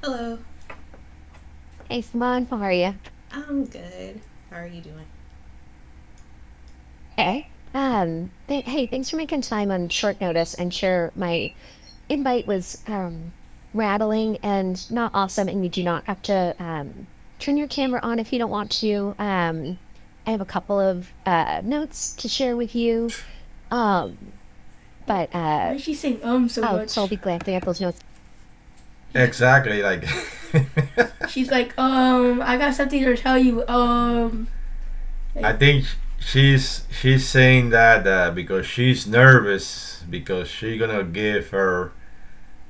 Hello. Hey, Simone, how are you? I'm good. How are you doing? Hey. Hey, thanks for making time on short notice. And sure, my invite was rattling and not awesome, and you do not have to turn your camera on if you don't want to. I have a couple of notes to share with you. Um, but Why is she saying so so I'll much? be glancing at those notes. Exactly, like She's like, I got something to tell you. I Like, think she's saying that because she's nervous because she's gonna give her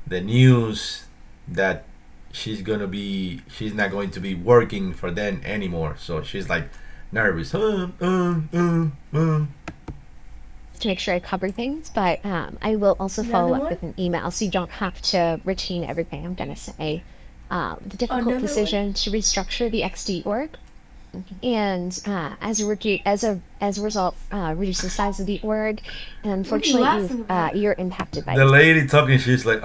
the news that she's not going to be working for them anymore. So she's like nervous. To make sure I cover things, but I will also another follow up one? with an email so you don't have to retain everything I'm going to say. The difficult Another one? decision to restructure the XD org and as a result reduce the size of the org, and What are you unfortunately laughing about? you're impacted by The this lady talking, she's like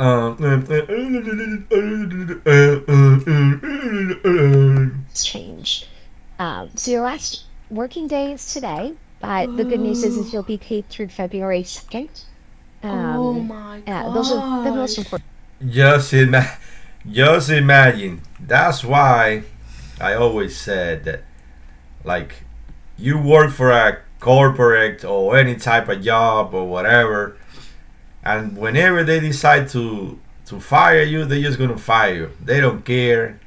change. So your last working day is today, but the good news is Oh, you'll be paid through February 2nd. oh my Those are the most gosh. important. just ima- just imagine. That's why I always said that, like, you work for a corporate or any type of job or whatever, and whenever they decide to fire you, they're just gonna fire you. They don't care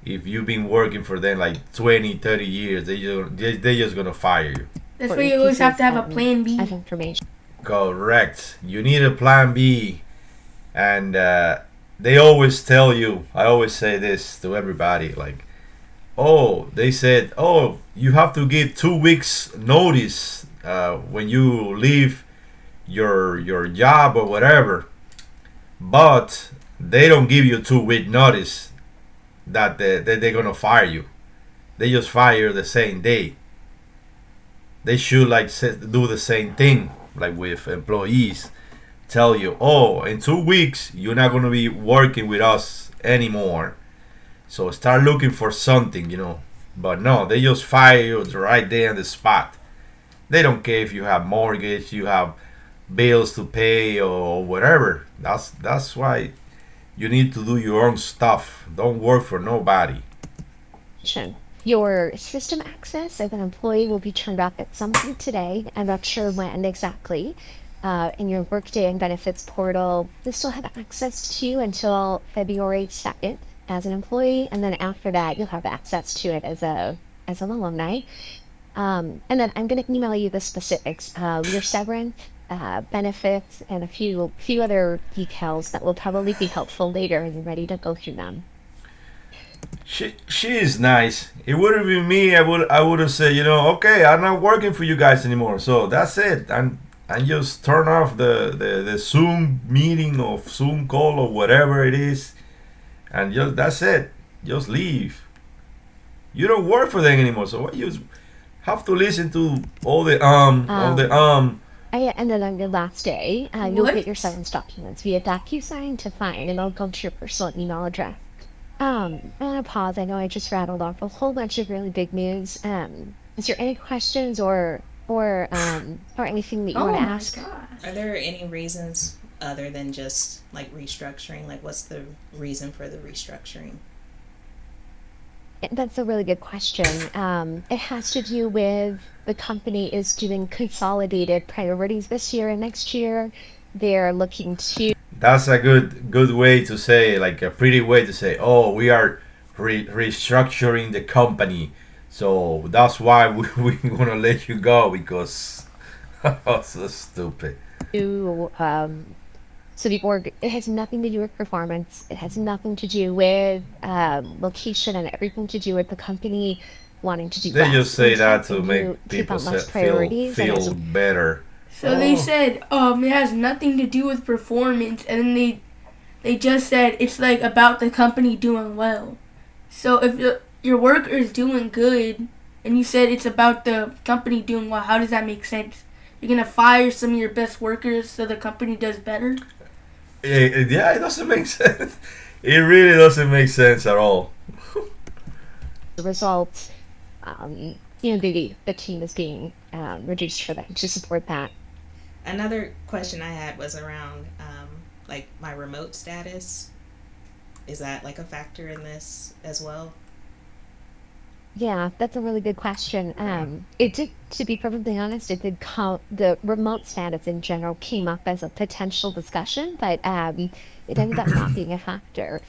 if you've been working for them like 20, 30 years. They just gonna fire you. That's why you always have Pieces to have a plan of B. information. Correct. You need a plan B, and they always tell you. I always say this to everybody, like, oh, they said, oh, you have to give 2 weeks notice when you leave your job or whatever. But they don't give you 2 week notice that they're gonna fire you. They just fire the same day. They should like do the same thing like with employees. Tell you, oh, in 2 weeks you're not gonna be working with us anymore. So start looking for something. But no, they just fire you right there on the spot. They don't care if you have mortgage, you have bills to pay or whatever. That's why you need to do your own stuff. Don't work for nobody. Your system access as an employee will be turned off at some point today. I'm not sure when exactly. In your Workday and Benefits portal, they still have access to until February 2nd as an employee, and then after that, you'll have access to it as an alumni. And then I'm going to email you the specifics, your severance, benefits, and a few other details that will probably be helpful later, and you're ready to go through them. She is nice. It would have been me. I would have said, okay, I'm not working for you guys anymore. So that's it. And just turn off the Zoom meeting or Zoom call or whatever it is, and just that's it. Just leave. You don't work for them anymore. So what you have to listen to all the. Um, and then on your last day, you'll get your What? severance documents via DocuSign to Fine, and it'll go to your personal email address. I want to pause. I know I just rattled off a whole bunch of really big news. Is there any questions or anything that you want Oh to my ask? Are gosh. there any reasons other than just like restructuring? Like, what's the reason for the restructuring? That's a really good question. It has to do with the company is doing consolidated priorities this year and next year. They're looking to That's a good way to say, like a pretty way to say, oh, we are restructuring the company. So that's why we're gonna let you go because oh, so stupid. so the org, it has nothing to do with performance. It has nothing to do with location and everything to do with the company wanting to do They just less. say In that fact, they to make do keep people on less feel priorities, and as feel better. So they Oh, said, it has nothing to do with performance, and then they just said it's like about the company doing well. So if your worker is doing good, and you said it's about the company doing well, how does that make sense? you're gonna fire some of your best workers so the company does better. Yeah, it doesn't make sense. It really doesn't make sense at all. The result, the team is being reduced for that to support that. Another question I had was around like my remote status. Is that like a factor in this as well? Yeah, that's a really good question. It did, to be perfectly honest, it did come, the remote status in general came up as a potential discussion, but it ended up not being a factor.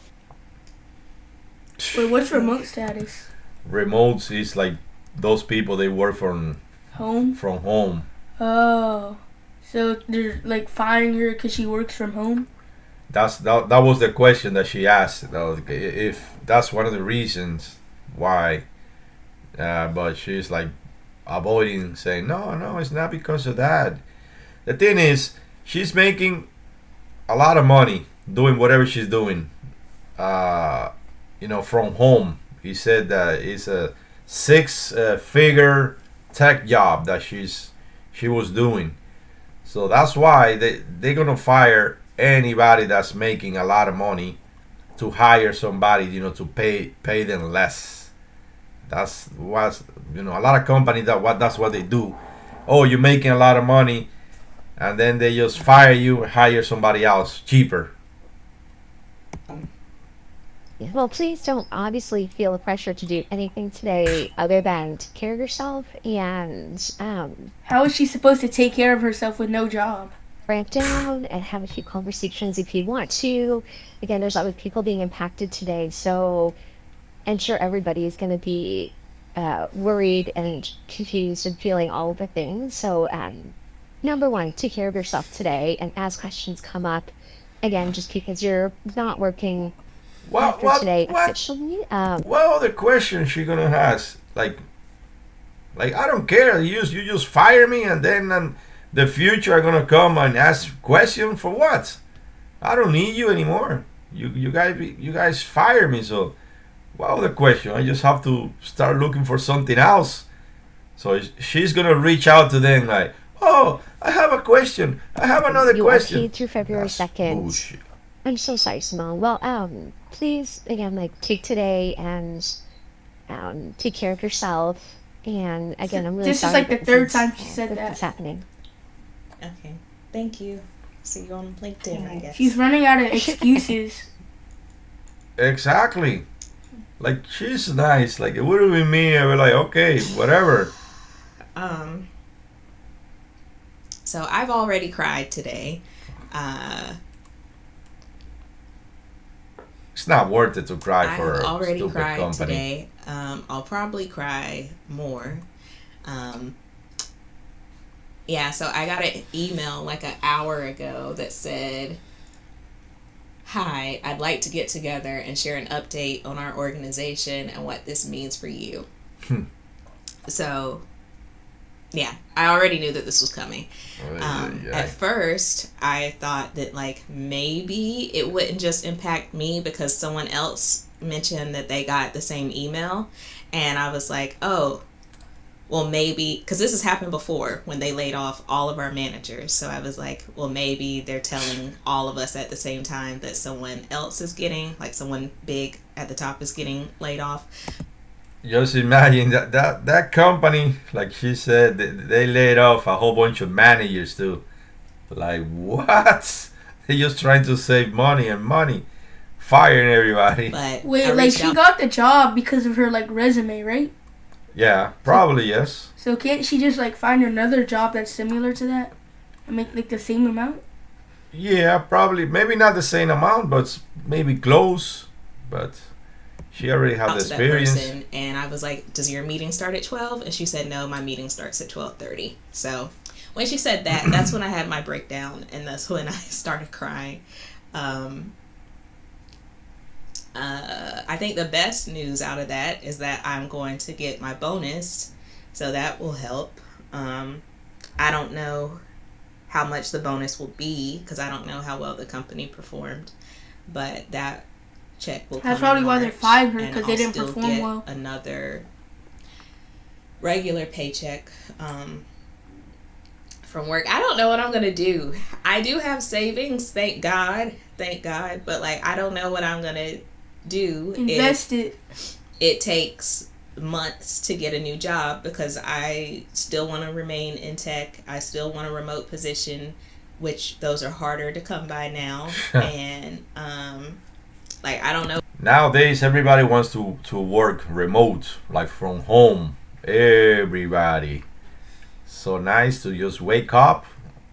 Wait, what's remote status? Remotes is like those people they work Home? from home. Oh. So they're like firing her because she works from home? That was the question that she asked. If that's one of the reasons why, but she's like avoiding saying no, it's not because of that. The thing is, she's making a lot of money doing whatever she's doing. From home. He said that it's a six-figure tech job that she was doing. So that's why they're gonna fire anybody that's making a lot of money to hire somebody, to pay them less. That's what a lot of companies that's what they do. Oh, you're making a lot of money, and then they just fire you and hire somebody else cheaper. Yeah. Well, please don't obviously feel the pressure to do anything today other than take care of yourself and How is she supposed to take care of herself with no job? ramp down and have a few conversations if you want to. Again, there's other people being impacted today, so I'm sure everybody is going to be worried and confused and feeling all of the things. So, number one, take care of yourself today, and as questions come up, again, just because you're not working after today officially. What other question she gonna ask? Like I don't care. You just fire me, and then the future are gonna come and ask question for what? I don't need you anymore. You guys fire me. So what other question? I just have to start looking for something else. So she's gonna reach out to them like, oh, I have a question. I have another You question. are paid through February That's 2nd. bullshit. I'm so sorry, Simone. Well, please, again, take today and take care of yourself. And again, I'm really This is sorry like the that third is, time she said that. It's happening. Okay. Thank you. See you on LinkedIn, I guess. She's running out of excuses. Exactly. Like she's nice. Like it would have been me. I was like, okay, whatever. So I've already cried today. It's not worth it to cry for I've a already stupid cried company. today. I'll probably cry more. Yeah, so I got an email like an hour ago that said, "Hi, I'd like to get together and share an update on our organization and what this means for you." So, yeah, I already knew that this was coming. At first, I thought that like maybe it wouldn't just impact me because someone else mentioned that they got the same email, and I was like, oh, well maybe because this has happened before when they laid off all of our managers. So I was like, well maybe they're telling all of us at the same time that someone else is getting, like someone big at the top is getting laid off. Just imagine that company, like she said, they laid off a whole bunch of managers too. Like what? They're just trying to save money, firing everybody. But Wait, like she got the job because of her like resume, right? Yeah, probably yes. So can't she just like find another job that's similar to that and make like the same amount? Yeah, probably. Maybe not the same amount, but maybe close. But she already had the experience. That person, and I was like, does your meeting start at 12? And she said, no, my meeting starts at 12:30. So when she said that, that's when I had my breakdown, and that's when I started crying. I think the best news out of that is that I'm going to get my bonus, so that will help. I don't know how much the bonus will be because I don't know how well the company performed, but that check will come. That's probably in why March, they fired her, and 'cause they I'll didn't still perform get well. Another regular paycheck from work. I don't know what I'm gonna do. I do have savings, thank God, but like I don't know what I'm gonna do. Invest it. It takes months to get a new job because I still want to remain in tech. I still want a remote position, which those are harder to come by now. And like I don't know. Nowadays, everybody wants to work remote, like from home. Everybody. So nice to just wake up,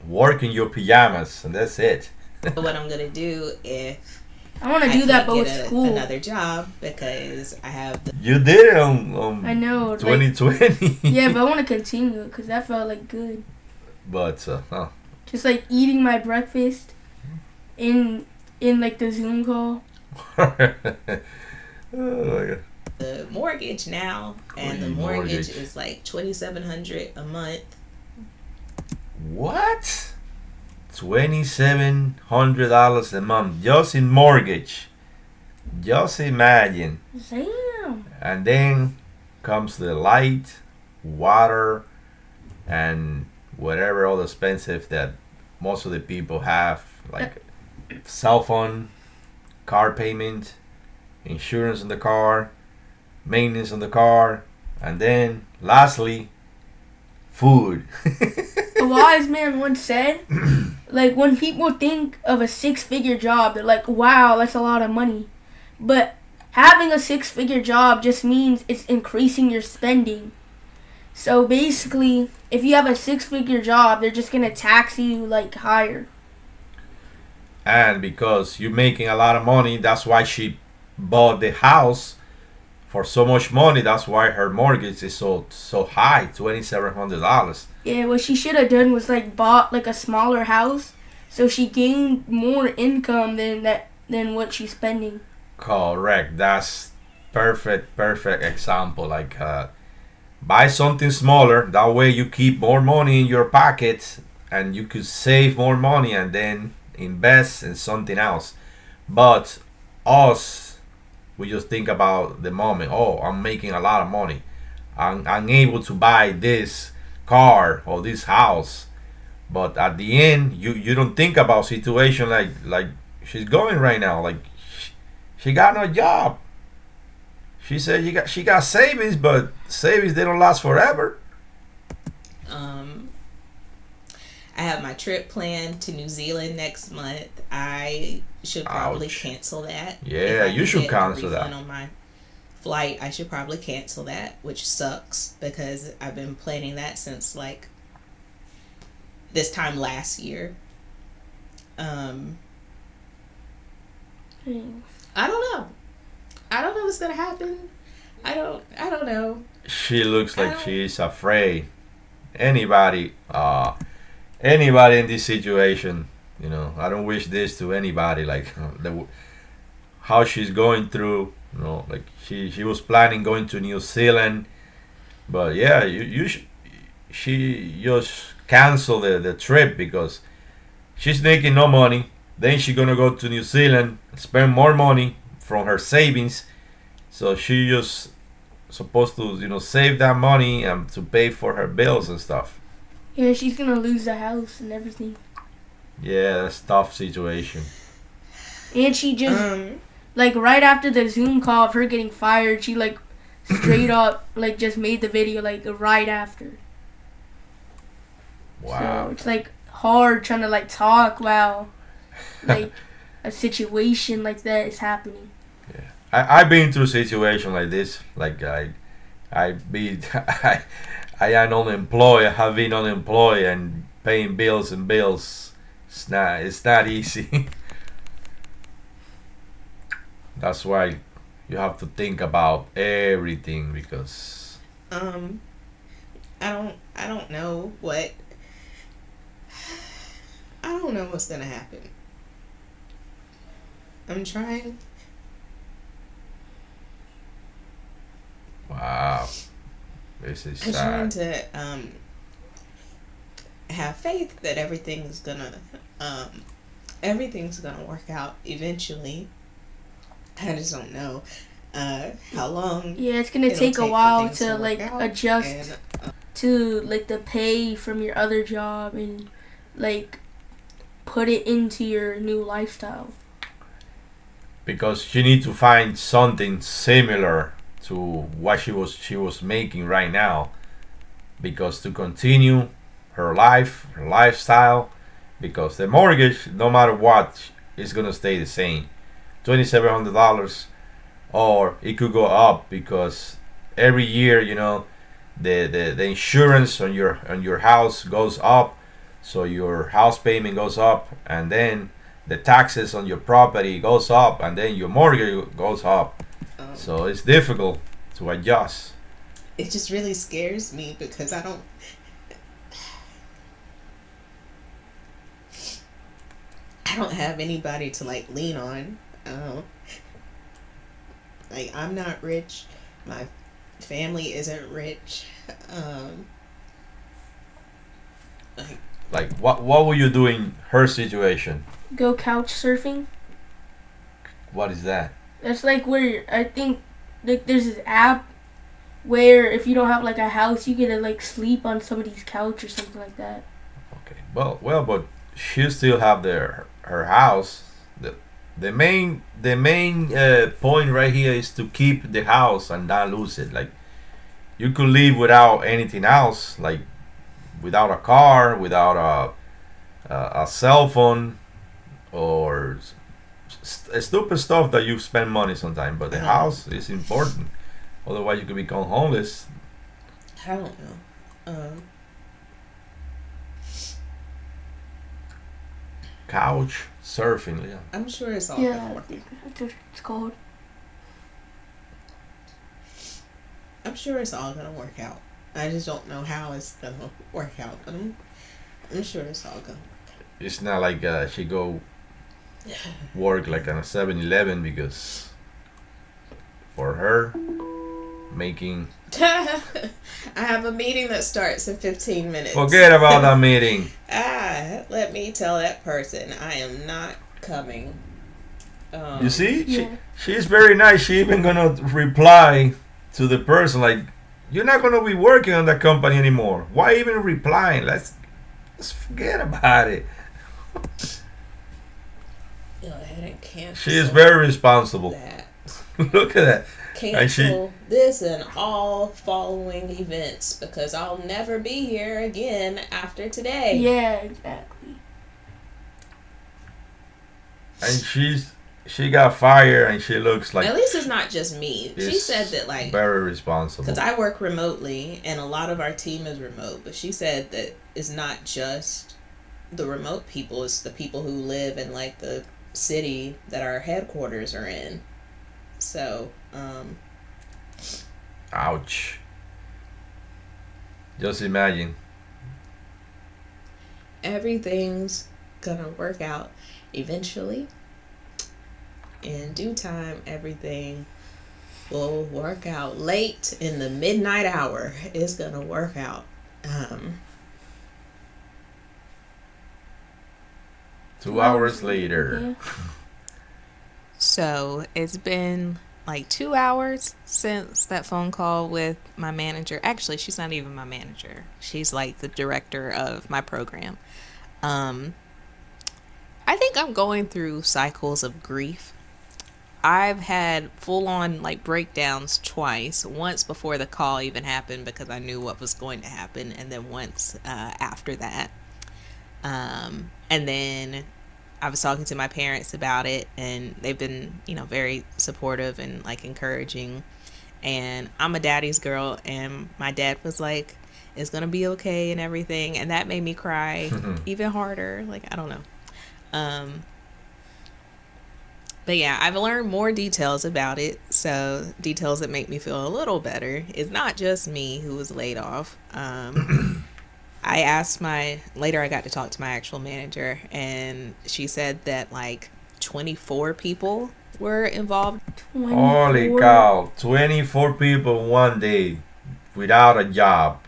work in your pajamas, and that's it. What I'm gonna do if I want to do that, but with school. Another job because I have. You did it on I know 2020. Yeah, but I want to continue it because that felt like good. But just like eating my breakfast in like the Zoom call. Oh my God. The mortgage now, and the mortgage is like $2,700 a month. What? $2,700 a month just in mortgage. Just imagine. Damn. And then comes the light, water, and whatever other expensive that most of the people have, like cell phone, car payment, insurance on the car, maintenance on the car, and then lastly, food. A wise man once said, like, when people think of a 6-figure job, they're like, wow, that's a lot of money. But having a 6-figure job just means it's increasing your spending. So basically, if you have a 6-figure job, they're just going to tax you, like, higher. And because you're making a lot of money, that's why she bought the house for so much money. That's why her mortgage is so high, $2,700. Yeah, what she should have done was like bought like a smaller house, so she gained more income than what she's spending. Correct. That's perfect example. Like buy something smaller. That way you keep more money in your pocket, and you could save more money and then invest in something else. But us, we just think about the moment. Oh, I'm making a lot of money. I'm able to buy this car or this house. But at the end, you don't think about situation like she's going right now. Like she got no job. She said she got savings, but savings, they don't last forever. I have my trip planned to New Zealand next month. I should probably cancel that. Yeah, you should cancel that. On my flight, I should probably cancel that, which sucks because I've been planning that since like this time last year. I don't know. I don't know what's gonna happen. I don't know. She looks like she's afraid. Anybody in this situation, I don't wish this to anybody. Like how she's going through, like she was planning going to New Zealand, but yeah, she just canceled the trip because she's making no money. Then she's gonna go to New Zealand, spend more money from her savings, so she just supposed to save that money and to pay for her bills and stuff. Yeah, she's gonna lose the house and everything. Yeah, that's a tough situation. And she just like right after the Zoom call of her getting fired, she like straight up like just made the video like right after. Wow. So it's like hard trying to like talk while like a situation like that is happening. Yeah, I've been through a situation like this. Like I am unemployed. I have been unemployed and paying bills and bills. It's not easy. That's why you have to think about everything because I don't know what. I don't know what's gonna happen. I'm trying. Wow, this is sad. I'm trying to have faith that everything's gonna work out eventually. I just don't know how long. Yeah, it's gonna take a while to like adjust. to like the pay from your other job and like put it into your new lifestyle. Because she need to find something similar to what she was making right now, because to continue her lifestyle, because the mortgage, no matter what, is gonna stay the same, $2,700, or it could go up because every year, the insurance on your house goes up, so your house payment goes up, and then the taxes on your property goes up, and then your mortgage goes up. So it's difficult to adjust. It just really scares me because I don't have anybody to like lean on. Like, I'm not rich. My family isn't rich. Like what would you do in her situation? Go couch surfing. What is that? That's like where I think like there's this app where if you don't have like a house, you get to like sleep on somebody's couch or something like that. Okay. Well, but she still have her house. The main point right here is to keep the house and not lose it. Like, you could live without anything else, like without a car, without a cell phone, or stupid stuff that you spend money sometimes. But the house is important. Otherwise, you could become homeless. I don't know. Couch surfing, yeah. I'm sure it's all gonna work. That's what it's called. I'm sure it's all gonna work out. I just don't know how it's gonna work out. But I'm sure it's all gonna work out. It's not like she go work like on a 7-Eleven, because for her making I have a meeting that starts in 15 minutes. forget about that meeting. Let me tell that person I am not coming. You see, she's very nice. She even gonna reply to the person like, "You're not gonna be working on that company anymore. Why even replying? Let's forget about it." Go ahead and cancel. She is very responsible. That. Look at that. Cancel this and all following events because I'll never be here again after today. Yeah, exactly. And she got fired, and she looks like, at least it's not just me. She said that, like, very responsible. because I work remotely and a lot of our team is remote, but she said that it's not just the remote people, it's the people who live in like the city that our headquarters are in. So ouch. Just imagine. everything's gonna work out eventually. In due time, everything will work out. Late in the midnight hour, it's gonna work out. 2 hours later. Yeah. So it's been like 2 hours since that phone call with my manager. Actually, she's not even my manager. She's like the director of my program. I think I'm going through cycles of grief. I've had full on like breakdowns twice. Once before the call even happened because I knew what was going to happen, and then once after that. And then I was talking to my parents about it, and they've been, very supportive and like encouraging. And I'm a daddy's girl, and my dad was like, "It's gonna be okay" and everything, and that made me cry even harder. Like, I don't know. But yeah, I've learned more details about it. So details that make me feel a little better. It's not just me who was laid off. I asked later I got to talk to my actual manager, and she said that like 24 people were involved. 24. Holy cow, 24 people one day without a job.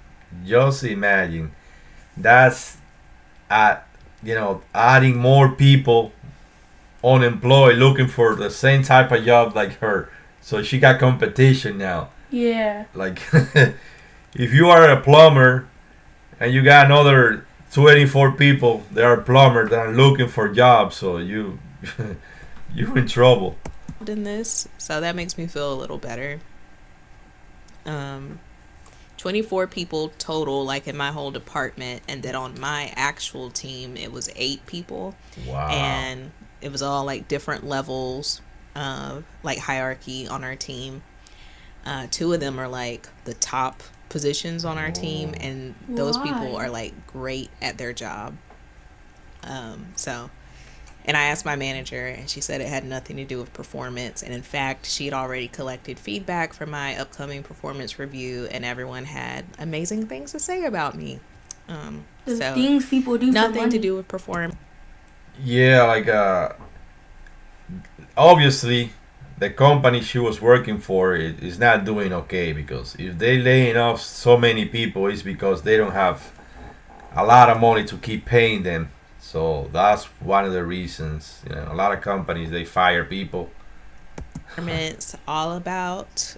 Just imagine. That's adding more people unemployed looking for the same type of job like her. So she got competition now. Yeah. Like if you are a plumber and you got another 24 people that are plumbers that are looking for jobs, so you you in trouble. In this, so that makes me feel a little better. 24 people total, like in my whole department, and then on my actual team it was 8 people. Wow. And it was all like different levels of like hierarchy on our team. 2 of them are like the top positions on our team, and those people are like great at their job. And I asked my manager, and she said it had nothing to do with performance. And in fact, she had already collected feedback from my upcoming performance review, and everyone had amazing things to say about me. So things people do, nothing to do with performance. Yeah, like obviously, the company she was working for is not doing okay, because if they laying off so many people, it's because they don't have a lot of money to keep paying them. So that's one of the reasons. You know, a lot of companies, they fire people. It's all about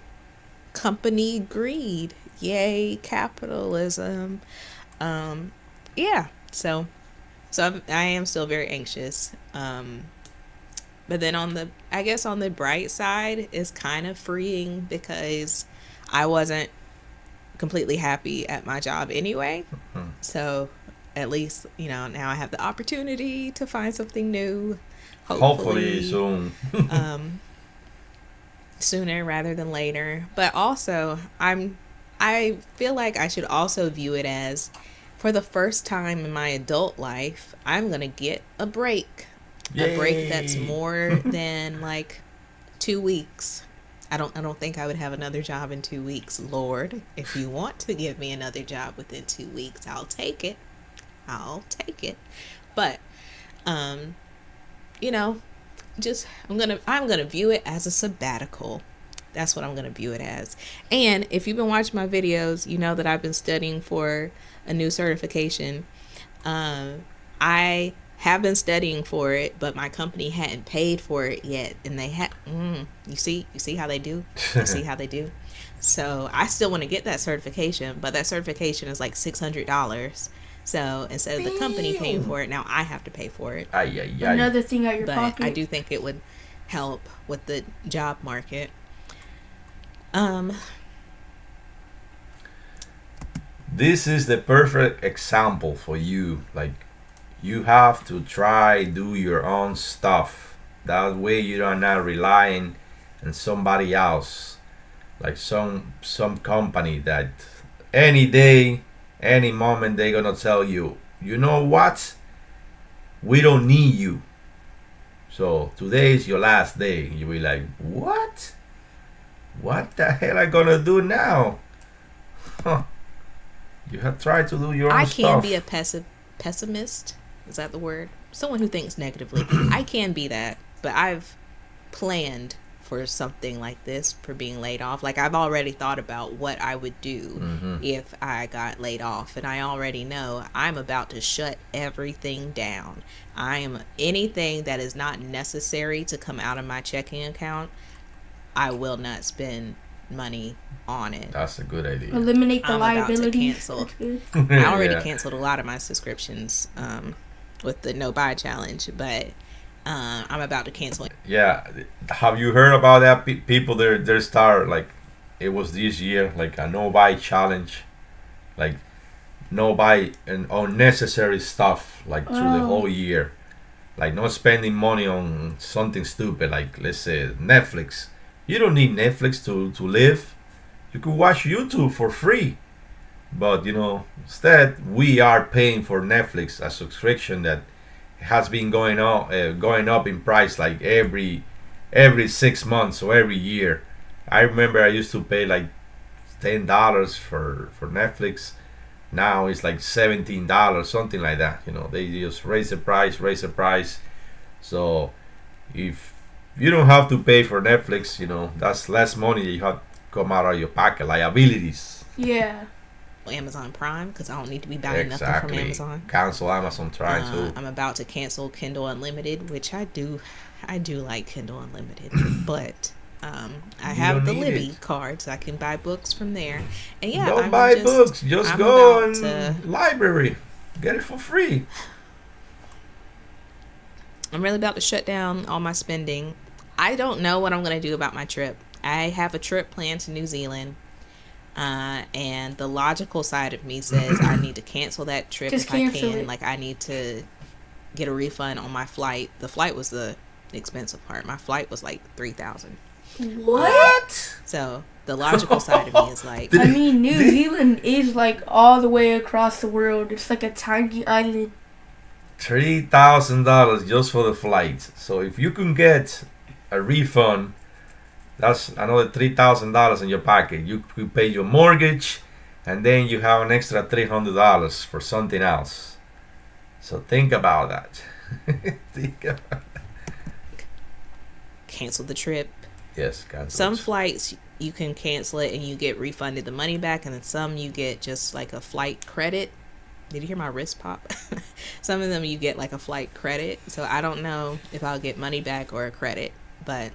company greed. Yay, capitalism. Yeah. So I am still very anxious. But then on the bright side, is kind of freeing, because I wasn't completely happy at my job anyway. So at least, now I have the opportunity to find something new. Hopefully soon. Sooner rather than later. But also, I feel like I should also view it as, for the first time in my adult life, I'm going to get a break. Yay. A break that's more than like 2 weeks. I don't think I would have another job in 2 weeks. Lord, if you want to give me another job within 2 weeks, I'll take it. But just I'm gonna view it as a sabbatical. That's what I'm gonna view it as. And if you've been watching my videos, you know that I've been studying for a new certification. I have been studying for it, but my company hadn't paid for it yet, and they had. You see how they do. So I still want to get that certification, but that certification is like $600. So instead of the company paying for it, now I have to pay for it. Another thing out your pocket. But I do think it would help with the job market. This is the perfect example for you. Like, you have to do your own stuff. That way you are not relying on somebody else, like some company that any day, any moment, they're gonna tell you, you know what, we don't need you, so today is your last day. You'll be like, what the hell I gonna do now? You have tried to do your own stuff. I can be a pessimist. Is that the word? Someone who thinks negatively. I can be that, but I've planned for something like this, for being laid off. Like, I've already thought about what I would do if I got laid off, and I already know I'm about to shut everything down. Anything that is not necessary to come out of my checking account, I will not spend money on it. That's a good idea. Eliminate the liability. Cancel. I already canceled a lot of my subscriptions with the no buy challenge, but I'm about to cancel it. Yeah, have you heard about that? People, they start, like, it was this year, like a no buy challenge, like no buy and unnecessary stuff, like through the whole year, like not spending money on something stupid, like, let's say, Netflix. You don't need Netflix to live. You could watch YouTube for free. But instead we are paying for Netflix, a subscription that has been going up in price, like every 6 months or every year. I remember I used to pay like $10 for Netflix. Now it's like $17, something like that. They just raise the price. So if you don't have to pay for Netflix, that's less money you have to come out of your pocket, liabilities. Yeah. Amazon Prime, because I don't need to be buying nothing from Amazon. Cancel Amazon Prime too. I'm about to cancel Kindle Unlimited, which I do like Kindle Unlimited, but I You have don't the need Libby it. card, so I can buy books from there. And yeah, Don't buy books. Just I'm go about to. on library. Get it for free. I'm really about to shut down all my spending. I don't know what I'm gonna do about my trip. I have a trip planned to New Zealand. And the logical side of me says I need to cancel that trip Just if I cancel can. it. Like, I need to get a refund on my flight. The flight was the expensive part. My flight was like 3,000. What? So the logical side of me is like, I mean, New Zealand is like all the way across the world. It's like a tiny island. $3,000 just for the flight. So if you can get a refund, that's another $3,000 in your pocket. You could pay your mortgage, and then you have an extra $300 for something else. So think about that. Think about cancel the trip. Yes, cancel Some it. flights you can cancel it and you get refunded the money back, and then some you get just like a flight credit. Did you hear my wrist pop? Some of them you get like a flight credit. So I don't know if I'll get money back or a credit, but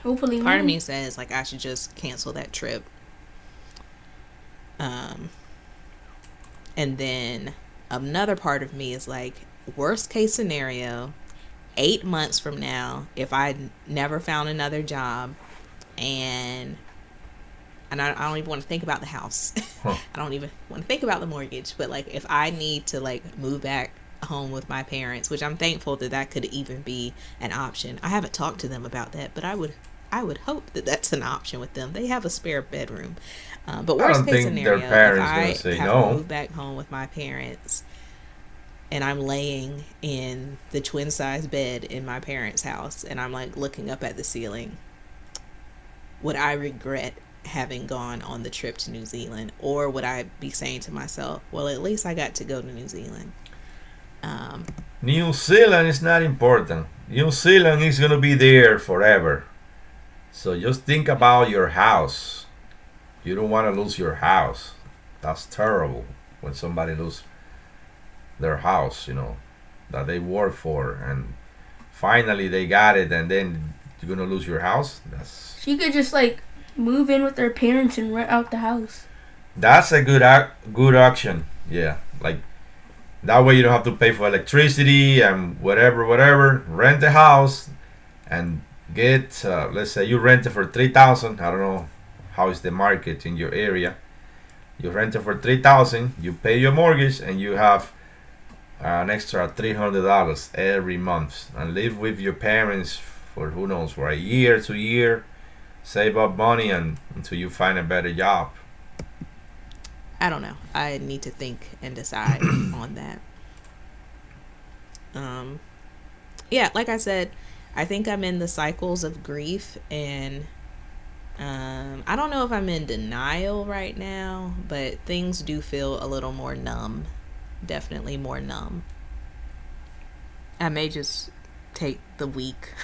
Hopefully, part of money. me says like I should just cancel that trip. And then another part of me is like, worst case scenario, 8 months from now, if I never found another job, and I don't even want to think about the house. Huh. I don't even want to think about the mortgage. But like, if I need to like move back home with my parents, which I'm thankful that could even be an option. I haven't talked to them about that, but I would hope that that's an option with them. They have a spare bedroom. But I worst don't case think scenario, their parents if gonna I say have no. to move back home with my parents and I'm laying in the twin size bed in my parents' house and I'm like looking up at the ceiling, would I regret having gone on the trip to New Zealand, or would I be saying to myself, well, at least I got to go to New Zealand? New Zealand is not important. New Zealand is gonna be there forever. So just think about your house. You don't want to lose your house. That's terrible when somebody lose their house, that they work for, and finally they got it, and then you're gonna lose your house. She could just like move in with her parents and rent out the house. That's a good action. Yeah, like that way you don't have to pay for electricity and whatever. Rent a house and get. Let's say you rent it for 3,000. I don't know how is the market in your area. You rent it for 3,000. You pay your mortgage and you have an extra $300 every month, and live with your parents for who knows, for a year, 2 year. Save up money and until you find a better job. I don't know. I need to think and decide on that. Yeah, like I said, I think I'm in the cycles of grief, and I don't know if I'm in denial right now, but things do feel a little more numb. Definitely more numb. I may just take the week.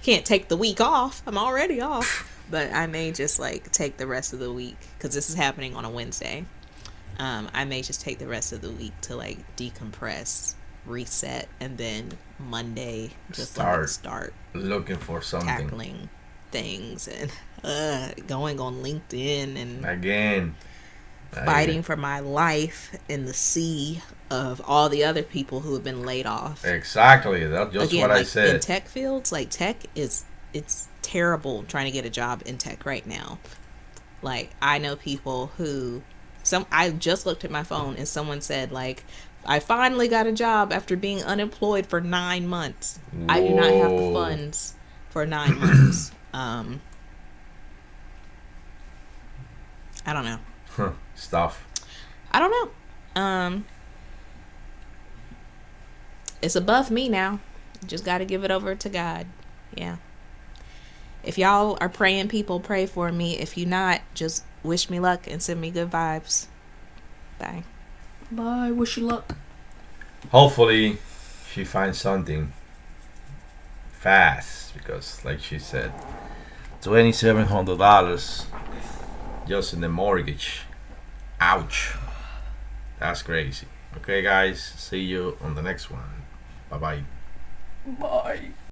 Can't take the week off. I'm already off. But I may just like take the rest of the week, because this is happening on a Wednesday. I may just take the rest of the week to like decompress, reset, and then Monday just start looking for something, tackling things, and going on LinkedIn and again fighting for my life in the sea of all the other people who have been laid off. Exactly, that's just Again, what like I said. in tech fields, like it's terrible trying to get a job in tech right now. Like, I know people who I just looked at my phone and someone said like, I finally got a job after being unemployed for 9 months. Whoa. I do not have the funds for 9 months. I don't know. Stuff. I don't know. It's above me now. Just got to give it over to God. Yeah. If y'all are praying, people, pray for me. If you not, just wish me luck and send me good vibes. Bye. Bye. Wish you luck. Hopefully she finds something fast, because like she said, $2,700 just in the mortgage. Ouch. That's crazy. Okay guys, see you on the next one. Bye bye. Bye.